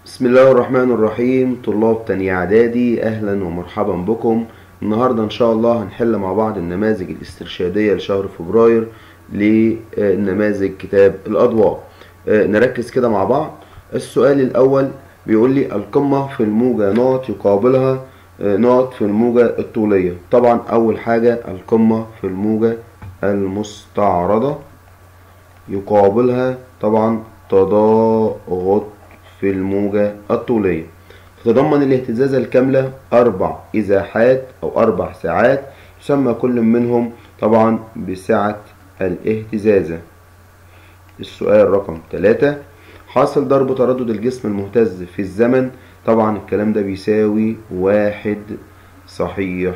بسم الله الرحمن الرحيم. طلاب تانية اعدادي، اهلا ومرحبا بكم. النهاردة ان شاء الله هنحل مع بعض النماذج الاسترشادية لشهر فبراير لنماذج كتاب الاضواء. نركز كده مع بعض. السؤال الاول بيقول لي القمة في الموجة نقط يقابلها نقط في الموجة الطولية. طبعا اول حاجة القمة في الموجة المستعرضة يقابلها طبعا تضاغط في الموجة الطولية. تتضمن الاهتزازة الكاملة 4 إزاحات أو 4 ساعات، يسمى كل منهم طبعا بسعة الاهتزازة. السؤال رقم 3، حاصل ضرب تردد الجسم المهتز في الزمن. طبعا الكلام ده بيساوي 1 صحيح،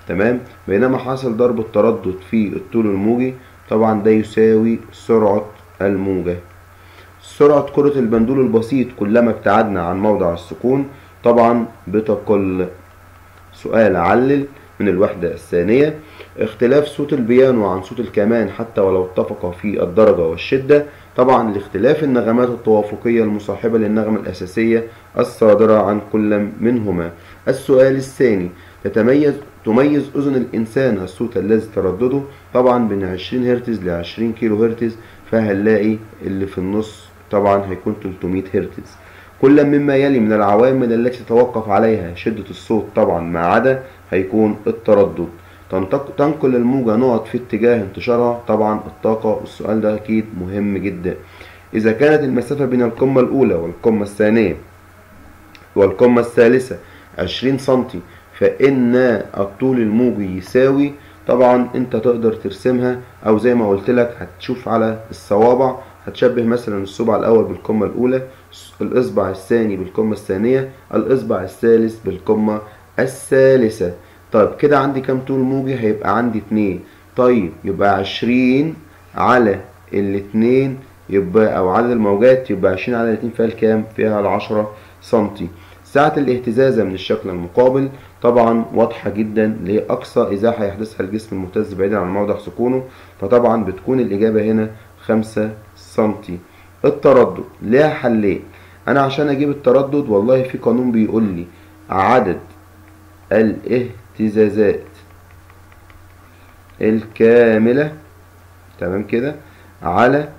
تمام. بينما حاصل ضرب التردد في الطول الموجي طبعا ده يساوي سرعة الموجة. سرعة كرة البندول البسيط كلما ابتعدنا عن موضع السكون طبعا بتقل. سؤال علل من الوحدة الثانية، اختلاف صوت البيانو عن صوت الكمان حتى ولو اتفقا في الدرجة والشدة. طبعا لاختلاف النغمات التوافقية المصاحبة للنغمة الأساسية الصادرة عن كل منهما. السؤال الثاني، تميز أذن الإنسان الصوت الذي تردده طبعا بين 20 هرتز ل 20 كيلو هرتز، فهنلاقي اللي في النص طبعا هيكون 300 هرتز. كل مما يلي من العوامل التي تتوقف عليها شدة الصوت طبعا ما عدا هيكون التردد. تنقل الموجة نقط في اتجاه انتشارها طبعا الطاقة، والسؤال ده أكيد مهم جدا. إذا كانت المسافة بين القمة الأولى والقمة الثانية والقمة الثالثة 20 سنتي، فإن الطول الموجي يساوي، طبعا انت تقدر ترسمها او زي ما قلت لك هتشوف على الصوابع، هتشبه مثلا الصبع الاول بالقمة الاولى، الاصبع الثاني بالقمة الثانية، الاصبع الثالث بالقمة الثالثة. طيب كده عندي كام طول موجي؟ هيبقى عندي 2. طيب يبقى 20 على الاتنين، يبقى او عدد الموجات يبقى 20 على الاتنين فيها الكام؟ فيها ال10 سنتي. سعة الاهتزازة من الشكل المقابل طبعا واضحة جدا، اللي هي أقصى إزاحة يحدثها الجسم المهتز بعيدا عن موضع سكونه، فطبعا بتكون الإجابة هنا 5 سنتي. التردد ليها حلين. أنا عشان أجيب التردد والله في قانون بيقول لي عدد الاهتزازات الكاملة، تمام كده، على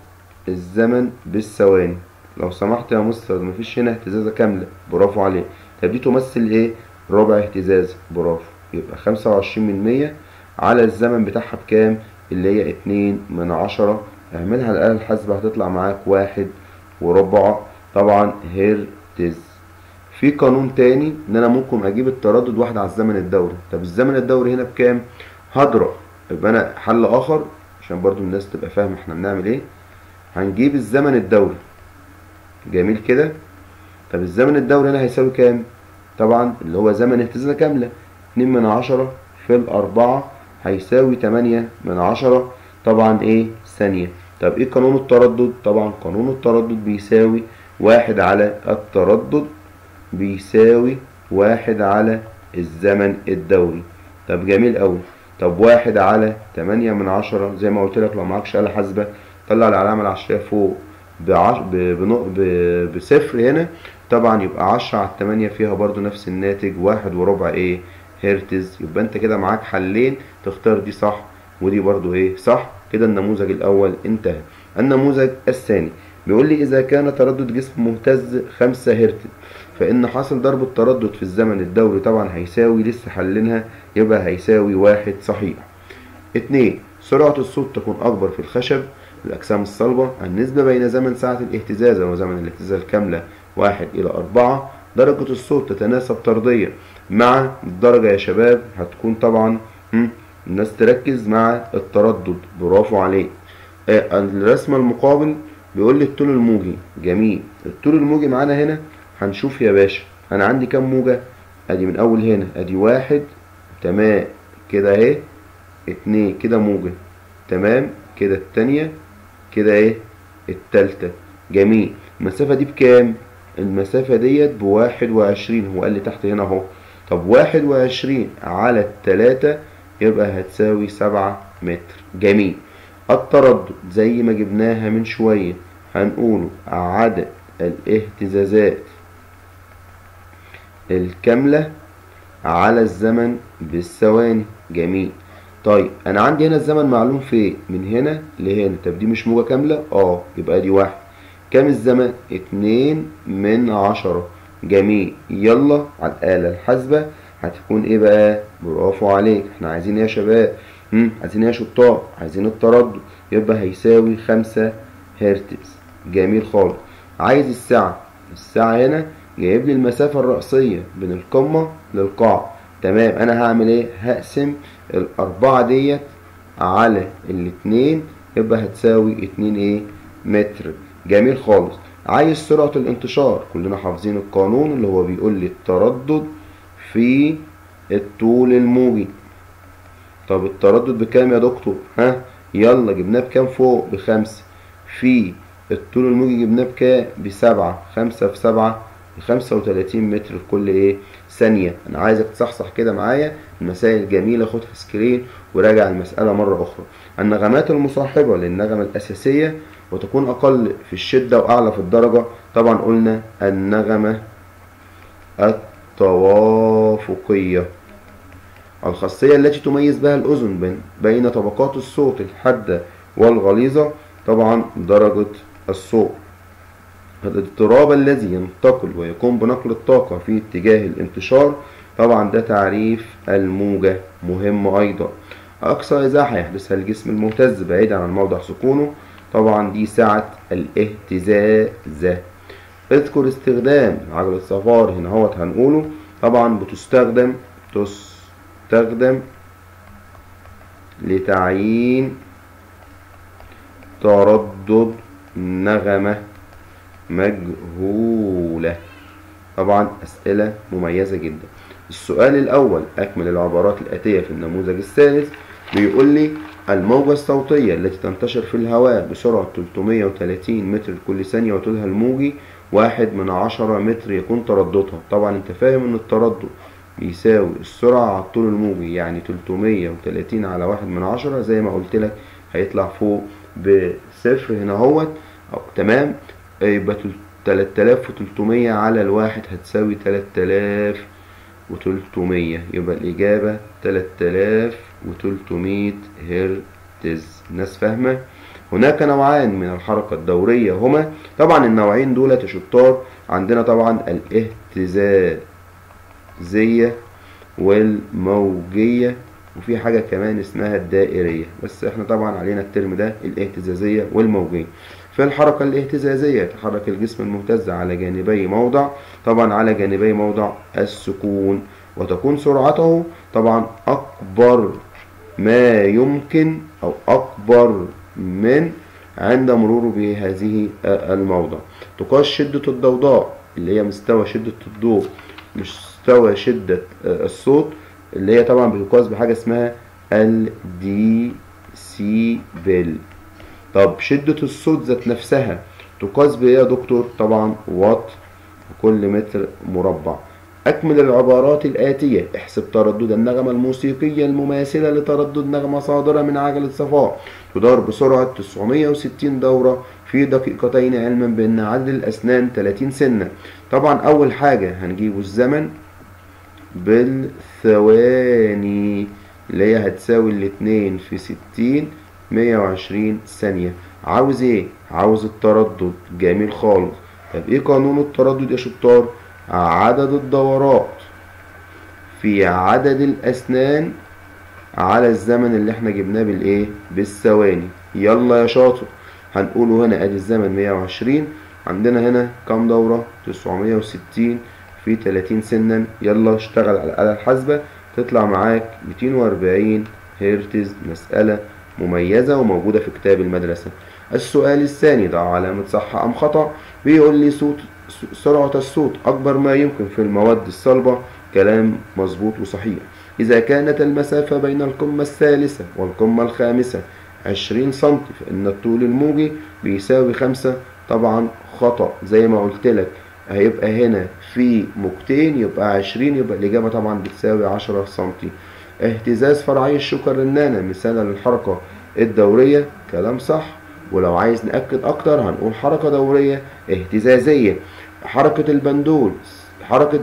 الزمن بالثواني. لو سمحت يا مستر مفيش هنا اهتزازة كاملة، برافو عليك. طب دي تمثل ايه؟ ربع اهتزاز، برافو. يبقى 25% على الزمن بتاعها بكام؟ اللي هي 2/10. اعملها الآلة الحاسبة هتطلع معاك 1.4 طبعا هرتز. في قانون تاني ان انا ممكن اجيب التردد واحد على الزمن الدوري. طب الزمن الدوري هنا بكام؟ هضرب، يبقى انا حل اخر عشان برضو الناس تبقى فاهمة احنا بنعمل ايه. هنجيب الزمن الدوري، جميل كده. طب الزمن الدوري هنا هيساوي كام؟ طبعا اللي هو زمن اهتزازة كاملة، 2/10 في الأربعة هيساوي 8/10 طبعا ايه؟ ثانية. طب ايه قانون التردد؟ طبعا قانون التردد بيساوي 1 على التردد بيساوي 1 على الزمن الدوري. طب جميل قوي. طب 1 على 8/10 زي ما قلت لك، لو معكش آلة حاسبة طلع العلامة العشرية فوق بصفر هنا، طبعا يبقى 10 على 8 فيها برضو نفس الناتج 1.4 ايه؟ هرتز. يبقى انت كده معاك حلين تختار دي صح ودي برضو ايه؟ صح. كده النموذج الاول انتهى. النموذج الثاني بيقول لي اذا كان تردد جسم مهتز 5 هرتز، فان حاصل ضرب التردد في الزمن الدوري طبعا هيساوي، لسه حلينها، يبقى هيساوي 1 صحيح. 2، سرعة الصوت تكون أكبر في الخشب الأجسام الصلبة. النسبة بين زمن ساعة الاهتزازة وزمن الاهتزازة الكاملة 1/4. درجة الصوت تتناسب طرديا مع الدرجة يا شباب، هتكون طبعا الناس تركز مع التردد، برافو عليك. الرسم المقابل بيقول لي الطول الموجي، جميل. الطول الموجي معانا هنا هنشوف يا باشا، أنا عندي كام موجة؟ أدي من أول هنا أدي 1، تمام كده أهي، 2 كده موجة، تمام كده التانية، كده ايه التالتة، جميل. المسافة دي بكام؟ المسافة ديت ب21، هو قال لي تحت هنا اهو. طب 21 على التلاتة يبقى هتساوي 7 متر، جميل. التردد زي ما جبناها من شوية هنقوله عدد الاهتزازات الكاملة على الزمن بالثواني. جميل. طيب انا عندي هنا الزمن معلوم في من هنا لهنا. طب دي مش موجة كاملة؟ يبقى دي 1. كام الزمن؟ 2/10. جميل. يلا على الآلة الحاسبة هتكون ايه بقى؟ برافو عليك. احنا عايزين ايه يا شباب؟ عايزين ايه يا شطار؟ عايزين التردد. يبقى هيساوي 5 هرتز. جميل خالص. عايز الساعة. الساعة هنا جايب لي المسافة الرأسية بين القمة للقاع. تمام. انا هعمل ايه؟ هقسم الأربعة ديت على الاتنين، يبقى هتساوي 2 ايه؟ متر. جميل خالص. عايز سرعة الانتشار. كلنا حافظين القانون اللي هو بيقول لي التردد في الطول الموجي. طب التردد بكام يا دكتور؟ يلا جبناه بكام فوق؟ ب5. في الطول الموجي جبناه بكام؟ ب7. 5 في 7 ب35 متر لكل ايه؟ ثانية. انا عايزك تصحصح كده معايا المسائل الجميلة، خدها سكرين وراجع المسألة مرة اخرى. النغمات المصاحبة للنغمة الأساسية وتكون أقل في الشدة وأعلى في الدرجة. طبعا قلنا النغمة التوافقية. الخاصية التي تميز بها الأذن بين طبقات الصوت الحادة والغليظة. طبعا درجة الصوت. الاضطراب الذي ينتقل ويقوم بنقل الطاقة في اتجاه الانتشار. طبعا ده تعريف الموجة مهم أيضا. أقصى إزاحة يحدثها الجسم المهتز بعيدا عن موضع سكونه. طبعا دي سعة الاهتزازة. اذكر استخدام عجلة صفار. هنا هوت هنقوله. طبعا بتستخدم لتعيين تردد نغمة مجهولة. طبعا أسئلة مميزة جدا. السؤال الأول: أكمل العبارات الآتية في النموذج الثالث. بيقول لي الموجة الصوتية التي تنتشر في الهواء بسرعة 330 متر لكل ثانية وطولها الموجي 1/10 متر يكون ترددها. طبعا انت فاهم ان التردد بيساوي السرعة على الطول الموجي، يعني 330 على 1/10 زي ما قلت لك هيطلع فوق بصفر هنا اهوت. تمام. يبقى 3300 على الواحد هتساوي 3300. يبقى الإجابة 3300 هرتز. الناس فاهمة؟ هناك نوعان من الحركة الدورية هما. طبعا النوعين دول يا شطار عندنا طبعا الاهتزازية والموجية، وفي حاجة كمان اسمها الدائرية، بس احنا طبعا علينا الترم ده الاهتزازية والموجية. في الحركة الاهتزازية يتحرك الجسم المهتز على جانبي موضع، طبعا على جانبي موضع السكون، وتكون سرعته طبعا أكبر ما يمكن أو أكبر من عند مروره بهذه الموضع. تقاس شدة الضوضاء اللي هي مستوى شدة الضوء، مستوى شدة الصوت، اللي هي طبعا بتقاس بحاجة اسمها الديسيبل. طب شدة الصوت ذات نفسها تقاس بإيه يا دكتور؟ طبعا واط كل متر مربع. أكمل العبارات الآتية. احسب تردد النغمة الموسيقية المماثلة لتردد نغمة صادرة من عجلة صفاء تدار بسرعة 960 دورة في دقيقتين، علما بأن عدد الأسنان 30 سنة. طبعا أول حاجة هنجيب الزمن بالثواني اللي هي هتساوي 2 في 60 120 ثانية. عاوز ايه؟ عاوز التردد. جميل خالص. طب ايه قانون التردد يا شطار؟ عدد الدورات في عدد الأسنان على الزمن اللي احنا جبناه بالايه؟ بالثواني. يلا يا شاطر هنقوله هنا ادي الزمن 120، عندنا هنا كام دورة؟ 960 في 30 سنا. يلا اشتغل على الآلة الحاسبة تطلع معاك 240 هرتز. مسألة مميزة وموجودة في كتاب المدرسة. السؤال الثاني: ضع علامة صح أم خطأ. بيقول لي سرعة الصوت أكبر ما يمكن في المواد الصلبة. كلام مظبوط وصحيح. إذا كانت المسافة بين القمة الثالثة والقمة الخامسة 20 سم فإن الطول الموجي بيساوي 5. طبعا خطأ زي ما قلت لك، هيبقى هنا في موجتين يبقى 20، يبقى الإجابة طبعا بتساوي 10 سم. اهتزاز فرعي الشوكة الرنانة مثالا للحركة الدورية. كلام صح ولو عايز نأكد أكتر هنقول حركة دورية اهتزازية. حركة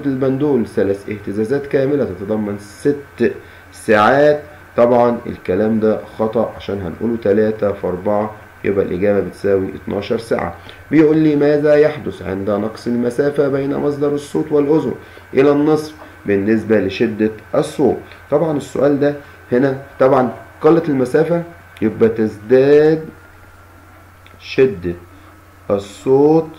البندول 3 اهتزازات كاملة تتضمن 6 ساعات. طبعا الكلام ده خطأ عشان هنقوله 3 في 4 يبقى الإجابة بتساوي 12 ساعة. بيقول لي ماذا يحدث عند نقص المسافة بين مصدر الصوت والأذن إلى النصف بالنسبة لشدة الصوت؟ طبعا السؤال ده هنا طبعا قلة المسافة يبقى تزداد شدة الصوت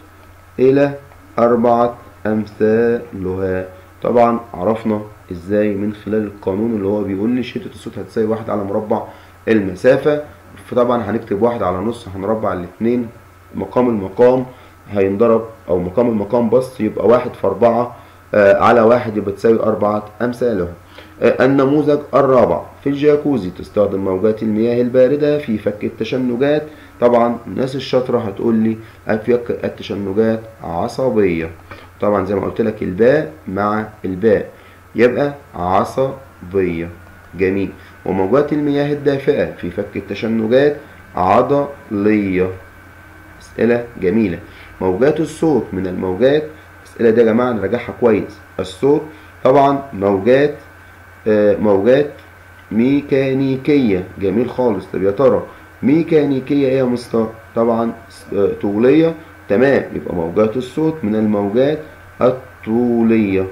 إلى 4 أمثالها. طبعا عرفنا ازاي من خلال القانون اللي هو بيقول لي شدة الصوت هتساوي 1 على مربع المسافة. فطبعا هنكتب 1 على نص، هنربع الاتنين، مقام المقام هينضرب، او مقام المقام بس يبقى 1 في 4 على 1 يبقى تساوي 4 أمثالها. النموذج الرابع: في الجاكوزي تستخدم موجات المياه الباردة في فك التشنجات. طبعا الناس الشاطرة هتقول لي فك التشنجات عصبية. طبعا زي ما قلت لك الباء مع الباء يبقى عصبية. جميل. وموجات المياه الدافئة في فك التشنجات عضلية. أسئلة جميلة. موجات الصوت من الموجات، الأسئلة دي يا جماعة نراجعها كويس. الصوت طبعا موجات ميكانيكية. جميل خالص. طب يا ترى ميكانيكية ايه يا مستر؟ طبعا طولية. تمام، يبقى موجات الصوت من الموجات الطولية.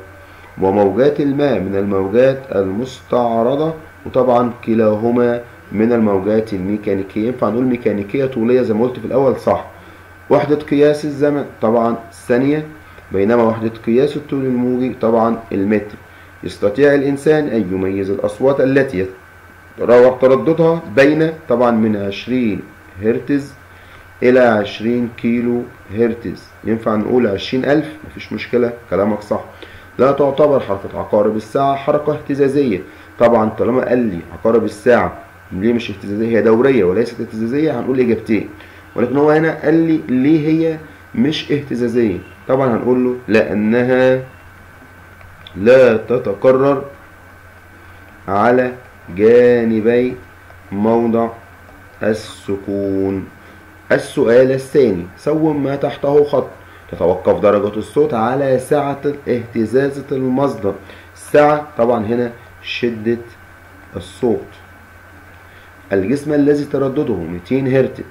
وموجات الماء من الموجات المستعرضة، وطبعا كلاهما من الموجات الميكانيكية. ينفع نقول ميكانيكية طولية زي ما قلت في الأول، صح. وحدة قياس الزمن طبعا الثانية، بينما وحدة قياس الطول الموجي طبعا المتر. يستطيع الإنسان أن يميز الأصوات التي يتراوح ترددها بين طبعا من 20 هرتز إلى 20 كيلو هرتز. ينفع نقول 20,000؟ مفيش مشكلة، كلامك صح. لا تعتبر حركة عقارب الساعة حركة اهتزازية. طبعا طالما قال لي عقارب الساعة ليه مش اهتزازية، هي دورية وليست اهتزازية، هنقول إجابتين. ولكن هو هنا قال لي ليه هي مش اهتزازية. طبعا هنقول له لأنها لا تتكرر على جانبي موضع السكون. السؤال الثاني: سوم ما تحته خط. تتوقف درجة الصوت على سعة اهتزازة المصدر. السعة طبعا هنا شدة الصوت. الجسم الذي تردده 200 هرتز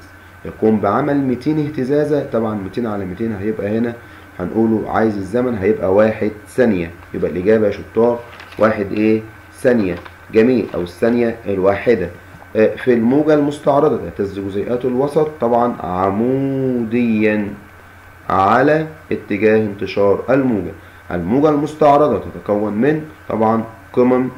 يقوم بعمل 200 اهتزازة. طبعا 200 على 200 هيبقى هنا هنقوله عايز الزمن هيبقى 1 ثانية. يبقى الإجابة يا شطار 1 ثانية. جميل، أو الثانية الواحدة. في الموجة المستعرضة تهتز جزيئات الوسط طبعا عموديا على اتجاه انتشار الموجة. الموجة المستعرضة تتكون من طبعا قمم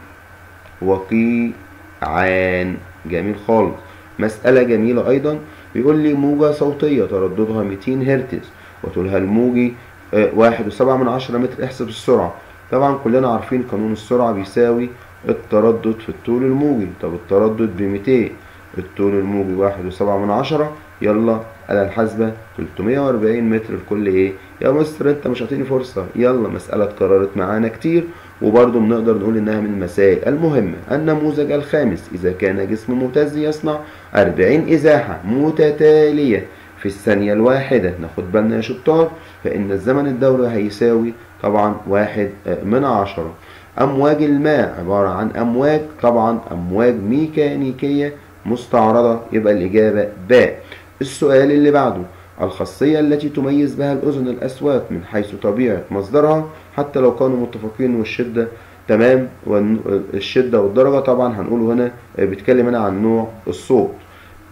وقيعان. جميل خالص. مسألة جميلة أيضا، بيقول لي موجة صوتية ترددها 200 هرتز وطولها الموجي 1.7 متر. احسب السرعة. طبعا كلنا عارفين قانون السرعة بيساوي التردد في الطول الموجي. طب التردد ب200، الطول الموجي 1.7. يلا على الحاسبة 340 متر لكل يا مستر انت مش هتديني فرصة. يلا مسألة اتكررت معانا كتير وبرضه بنقدر نقول انها من المسائل المهمة. النموذج الخامس: اذا كان جسم مهتز يصنع 40 ازاحة متتالية في الثانية الواحدة، ناخد بالنا يا شطار، فإن الزمن الدوري هيساوي طبعا 1/10. أمواج الماء عبارة عن أمواج، طبعا أمواج ميكانيكية مستعرضة. يبقى الإجابة باء. السؤال اللي بعده: الخاصية التي تميز بها الأذن الأصوات من حيث طبيعة مصدرها، حتى لو كانوا متفقين والشدة تمام، والشدة والدرجة طبعا هنقوله هنا بيتكلم هنا عن نوع الصوت.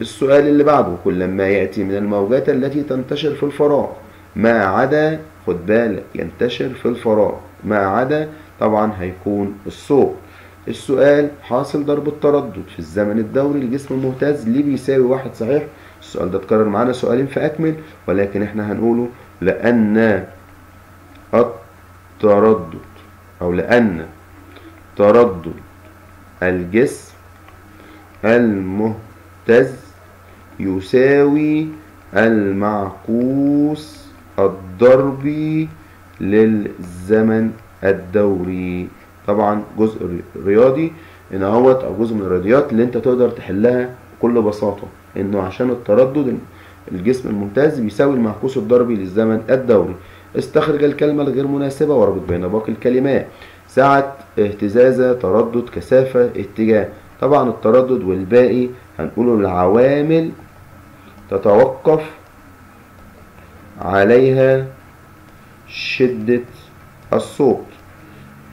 السؤال اللي بعده: كل ما يأتي من الموجات التي تنتشر في الفراغ ما عدا، خد بالك، ينتشر في الفراغ ما عدا طبعا هيكون الصوت. السؤال: حاصل ضرب التردد في الزمن الدوري لجسم مهتز ليه بيساوي 1 صحيح؟ السؤال ده اتكرر معانا سؤالين فأكمل، ولكن احنا هنقوله لأن التردد أو لأن تردد الجسم المهتز يساوي المعكوس الضربي للزمن الدوري. طبعا جزء رياضي هنا اهوت، او جزء من الرياضيات اللي انت تقدر تحلها بكل بساطة، انه عشان التردد الجسم المهتز بيساوي المعكوس الضربي للزمن الدوري. استخرج الكلمة الغير مناسبة واربط بين باقي الكلمات. سعة، اهتزازة، تردد، كثافة، اتجاه. طبعا التردد والباقي هنقوله العوامل تتوقف عليها شدة الصوت.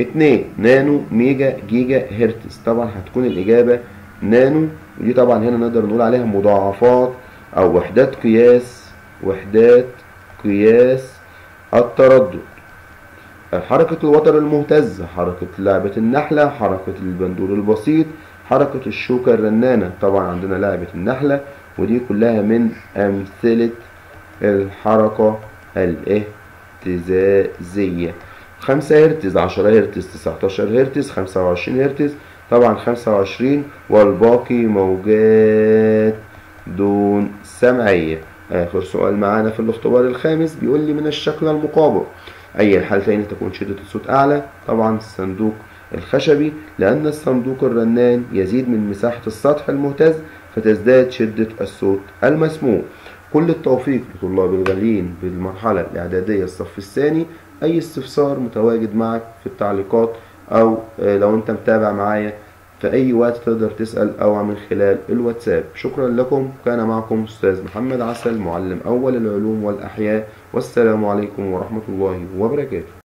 2 نانو، ميجا، جيجا، هرتز. طبعا هتكون الإجابة نانو، ودي طبعا هنا نقدر نقول عليها مضاعفات أو وحدات قياس التردد. حركة الوتر المهتز، حركة لعبة النحلة، حركة البندول البسيط، حركة الشوكة الرنانة. طبعا عندنا لعبة النحلة، ودي كلها من أمثلة الحركة الاهتزازية. 5 هرتز، 10 هرتز، 19 هرتز، 25 هرتز. طبعا 25 والباقي موجات دون سمعية. آخر سؤال معانا في الاختبار الخامس بيقول لي من الشكل المقابل أي الحالتين تكون شدة الصوت أعلى؟ طبعا الصندوق الخشبي، لأن الصندوق الرنان يزيد من مساحة السطح المهتز فتزداد شدة الصوت المسموع. كل التوفيق لطلاب الغاليين بالمرحلة الإعدادية الصف الثاني. أي استفسار متواجد معك في التعليقات، أو لو أنت متابع معايا في أي وقت تقدر تسأل أو من خلال الواتساب. شكرا لكم، كان معكم أستاذ محمد عسل، معلم أول العلوم والأحياء، والسلام عليكم ورحمة الله وبركاته.